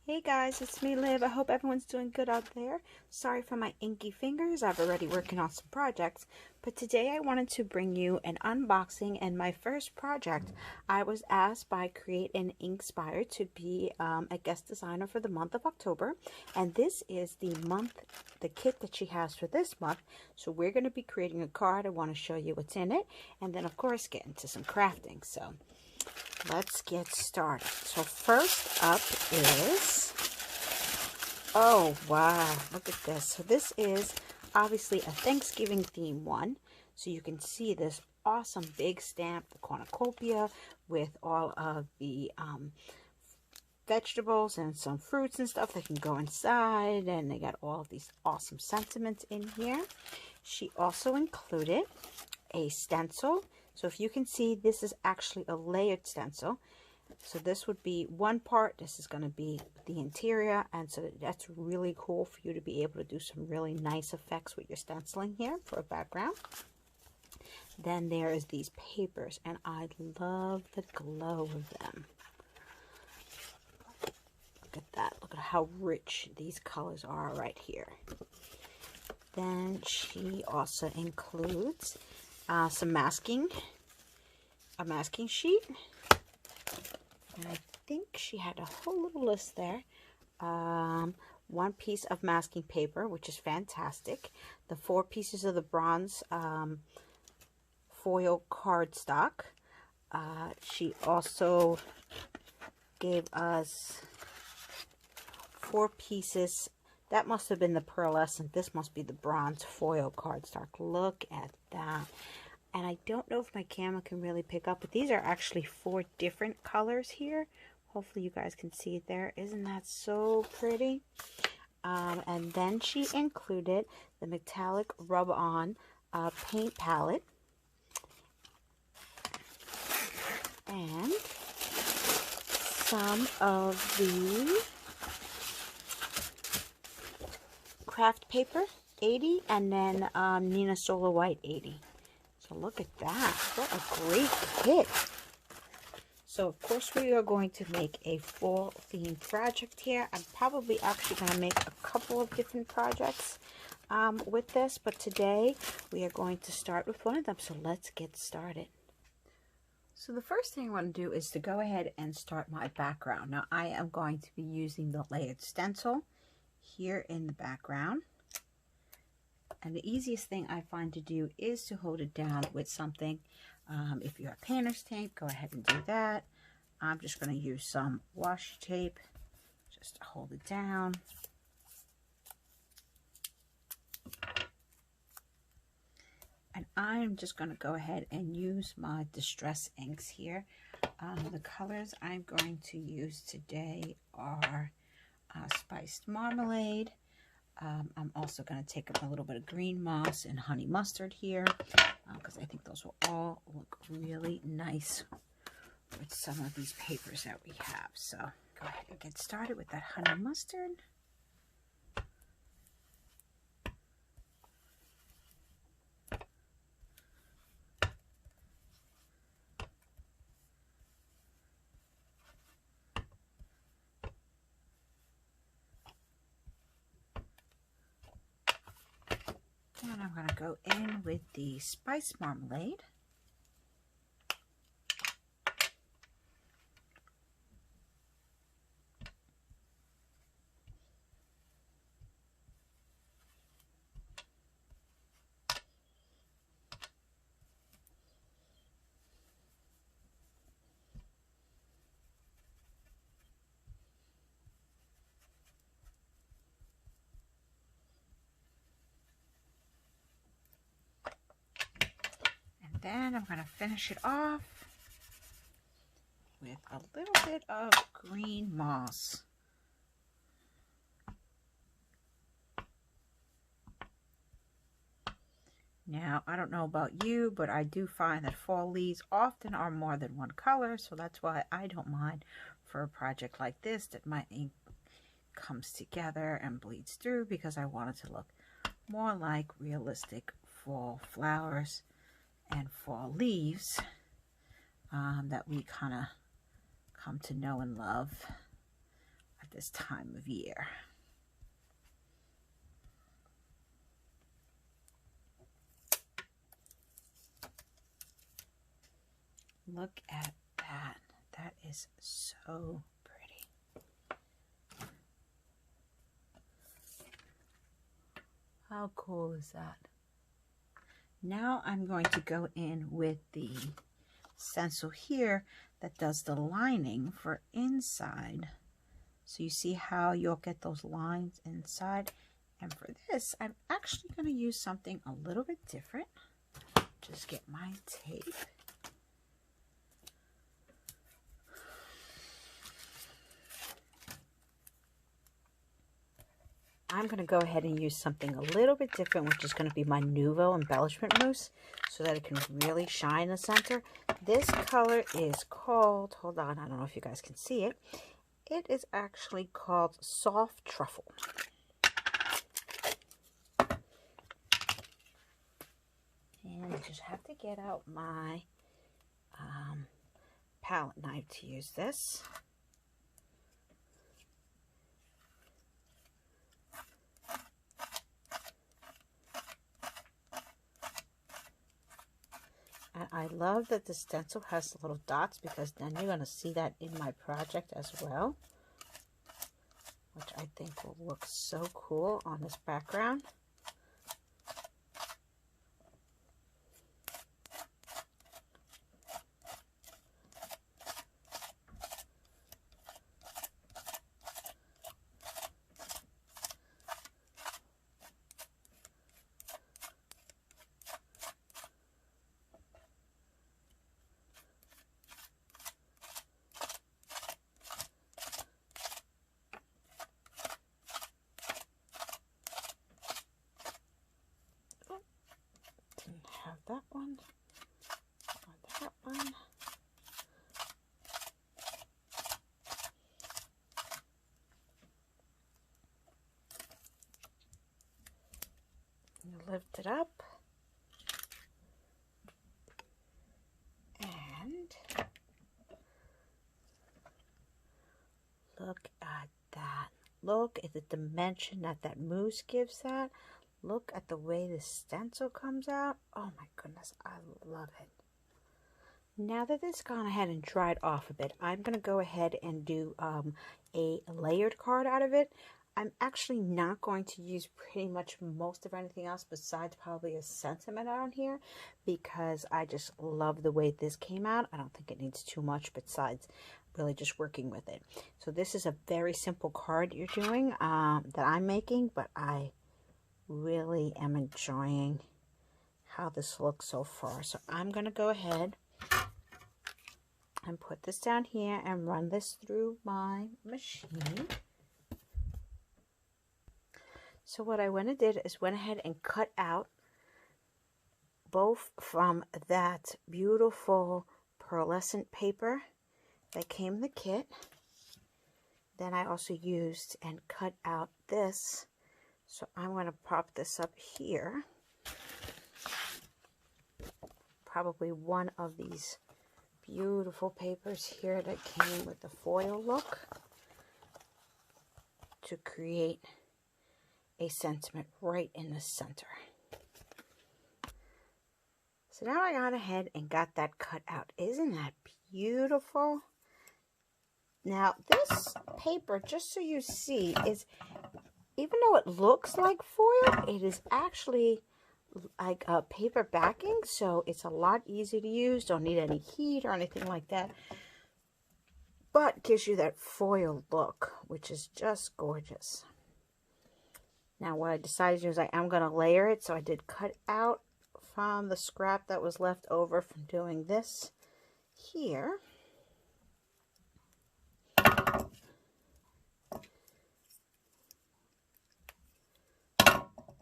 Hey guys, it's me, Liv. I hope everyone's doing good out there. Sorry for my inky fingers. I've already working on some projects, but today I wanted to bring you an unboxing and my first project. I was asked by Create an Inkspire to be a guest designer for the month of October, and this is the kit that she has for this month. So we're going to be creating a card. I want to show you what's in it, and then of course get into some crafting. So let's get started. So first up is, oh wow, look at this. So this is obviously a Thanksgiving theme one. So you can see this awesome big stamp, the cornucopia, with all of the vegetables and some fruits and stuff that can go inside. And they got all of these awesome sentiments in here. She also included a stencil. So if you can see, this is actually a layered stencil. So this would be one part, this is going to be the interior, and so that's really cool for you to be able to do some really nice effects with your stenciling here for a background. Then there is these papers, and I love the glow of them. Look at that, look at how rich these colors are right here. Then she also includes a masking sheet, and I think she had a whole little list there. One piece of masking paper, which is fantastic. The 4 pieces of the bronze foil cardstock. She also gave us 4 pieces. That must have been the pearlescent. This must be the bronze foil cardstock. Look at that. And I don't know if my camera can really pick up, but these are actually 4 different colors here. Hopefully you guys can see it there. Isn't that so pretty? And then she included the metallic rub-on paint palette. And some of the craft paper, 80, and then Nina Solar White, 80. So look at that. What a great kit. So of course we are going to make a fall themed project here. I'm probably actually going to make a couple of different projects with this, but today we are going to start with one of them. So let's get started. So the first thing I want to do is to go ahead and start my background. Now I am going to be using the layered stencil here in the background. And the easiest thing I find to do is to hold it down with something. If you have painter's tape, go ahead and do that. I'm just going to use some washi tape just to hold it down. And I'm just going to go ahead and use my distress inks here. The colors I'm going to use today are Spiced Marmalade. I'm also going to take up a little bit of green moss and honey mustard here, because I think those will all look really nice with some of these papers that we have. So go ahead and get started with that honey mustard. And I'm going to go in with the Spiced Marmalade. Then I'm going to finish it off with a little bit of green moss. Now, I don't know about you, but I do find that fall leaves often are more than one color, so that's why I don't mind for a project like this that my ink comes together and bleeds through, because I want it to look more like realistic fall flowers and fall leaves that we kind of come to know and love. this time of year. Look at that. That is so pretty. How cool is that? Now I'm going to go in with the stencil here that does the lining for inside. So you see how you'll get those lines inside. And for this, I'm actually going to use something a little bit different. Just get my tape. I'm going to go ahead and use something a little bit different, which is going to be my Nuvo Embellishment Mousse, so that it can really shine in the center. This color is called, hold on, I don't know if you guys can see it. It is actually called Soft Truffle. And I just have to get out my palette knife to use this. And I love that the stencil has the little dots, because then you're going to see that in my project as well, which I think will look so cool on this background. That one, or that one. You lift it up, and look at that. Look at the dimension that that mousse gives that. Look at the way the stencil comes out. Oh my goodness, I love it. Now that it's gone ahead and dried off a bit, I'm going to go ahead and do a layered card out of it. I'm actually not going to use pretty much most of anything else besides probably a sentiment on here, because I just love the way this came out. I don't think it needs too much besides really just working with it. So this is a very simple card you're doing that I'm making, but I really am enjoying how this looks so far. So I'm going to go ahead and put this down here and run this through my machine. So what I went and did is went ahead and cut out both from that beautiful pearlescent paper that came in the kit. Then I also used and cut out this. So I'm going to pop this up here. Probably one of these beautiful papers here that came with the foil look, to create a sentiment right in the center. So now I got ahead and got that cut out. Isn't that beautiful? Now this paper, just so you see, is, even though it looks like foil, it is actually like a paper backing, so it's a lot easier to use. Don't need any heat or anything like that, but gives you that foil look, which is just gorgeous. Now what I decided to do is I am going to layer it, so I did cut out from the scrap that was left over from doing this here.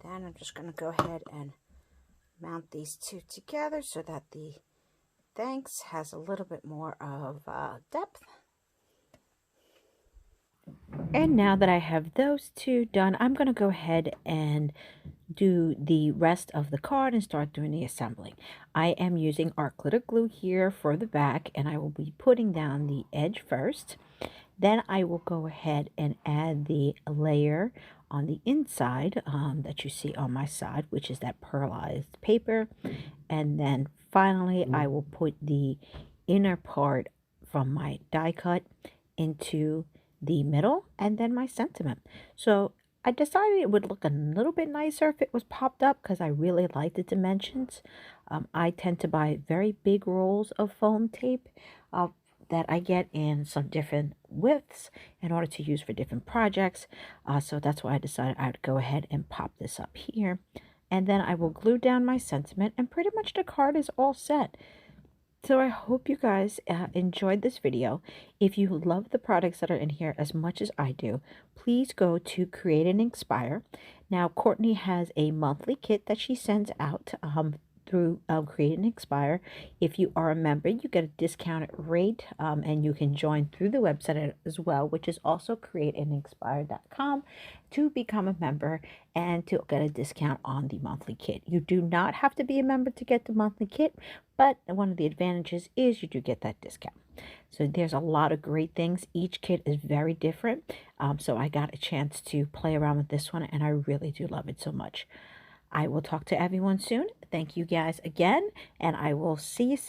Then I'm just going to go ahead and mount these two together so that the thanks has a little bit more of depth. And now that I have those two done, I'm going to go ahead and do the rest of the card and start doing the assembling. I am using art glitter glue here for the back, and I will be putting down the edge first. Then I will go ahead and add the layer on the inside that you see on my side, which is that pearlized paper. And then finally, I will put the inner part from my die cut into the middle, and then my sentiment. So I decided it would look a little bit nicer if it was popped up because I really like the dimensions. I tend to buy very big rolls of foam tape that I get in some different widths in order to use for different projects. So that's why I decided I'd go ahead and pop this up here. And then I will glue down my sentiment, and pretty much the card is all set. So I hope you guys enjoyed this video. If you love the products that are in here as much as I do, please go to Create and Inkspire. Now, Courtney has a monthly kit that she sends out through Create and Inkspire. If you are a member, you get a discounted rate, and you can join through the website as well, which is also createandinspire.com, to become a member and to get a discount on the monthly kit. You do not have to be a member to get the monthly kit, but one of the advantages is you do get that discount. So there's a lot of great things. Each kit is very different. So I got a chance to play around with this one, and I really do love it so much. I will talk to everyone soon. Thank you guys again, and I will see you soon.